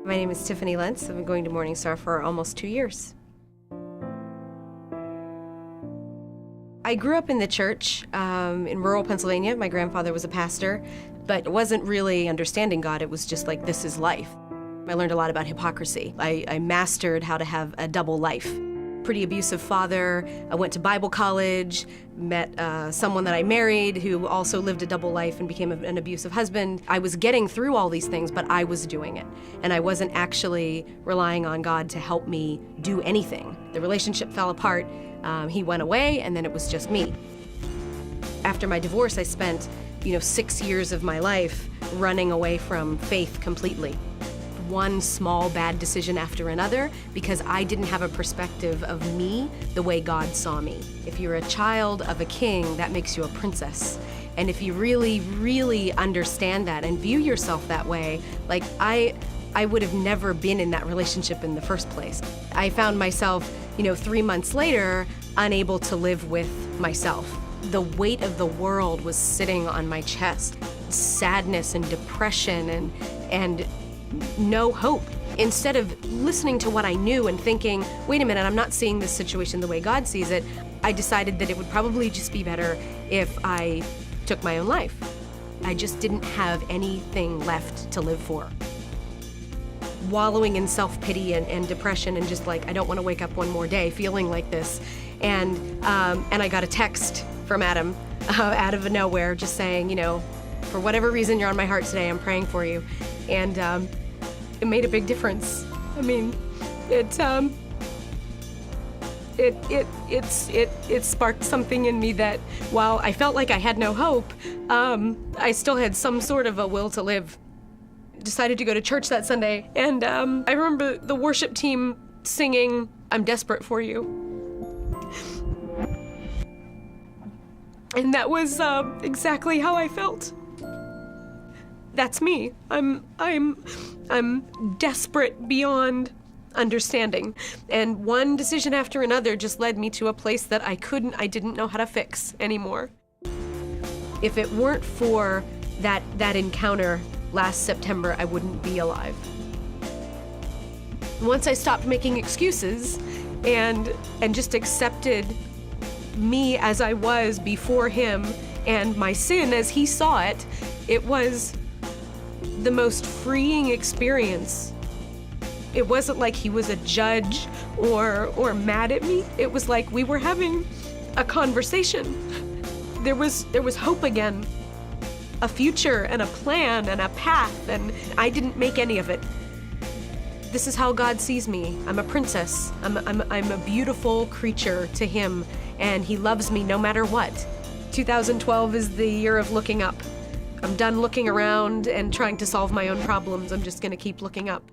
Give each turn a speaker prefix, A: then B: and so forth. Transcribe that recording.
A: My name is Tiffany Lentz. I've been going to Morningstar for almost 2 years. I grew up in the church in rural Pennsylvania. My grandfather was a pastor, but it wasn't really understanding God. It was just like, this is life. I learned a lot about hypocrisy. I mastered how to have a double life. Pretty abusive father. I went to Bible college, met someone that I married who also lived a double life and became an abusive husband. I was getting through all these things, but I was doing it. And I wasn't actually relying on God to help me do anything. The relationship fell apart. He went away, and then it was just me. After my divorce, I spent 6 years of my life running away from faith completely. One small bad decision after another because I didn't have a perspective of me the way God saw me. If you're a child of a king, that makes you a princess. And if you really, really understand that and view yourself that way, like I would have never been in that relationship in the first place. I found myself, 3 months later, unable to live with myself. The weight of the world was sitting on my chest. Sadness and depression and no hope. Instead of listening to what I knew and thinking, wait a minute, I'm not seeing this situation the way God sees it, I decided that it would probably just be better if I took my own life. I just didn't have anything left to live for. Wallowing in self-pity and depression and just like, I don't want to wake up one more day feeling like this. And I got a text from Adam out of nowhere just saying, for whatever reason you're on my heart today, I'm praying for you. And it made a big difference. I mean, it sparked something in me that while I felt like I had no hope, I still had some sort of a will to live. Decided to go to church that Sunday, and I remember the worship team singing, "I'm desperate for you." And that was exactly how I felt. That's me. I'm desperate beyond understanding. And one decision after another just led me to a place that I didn't know how to fix anymore. If it weren't for that encounter last September, I wouldn't be alive. Once I stopped making excuses and just accepted me as I was before him and my sin as he saw it, it was the most freeing experience. It wasn't like he was a judge or mad at me. It was like we were having a conversation. There was hope again, a future and a plan and a path, and I didn't make any of it. This is how God sees me. I'm a princess. I'm a beautiful creature to him, and he loves me no matter what. 2012 is the year of looking up. I'm done looking around and trying to solve my own problems. I'm just gonna keep looking up.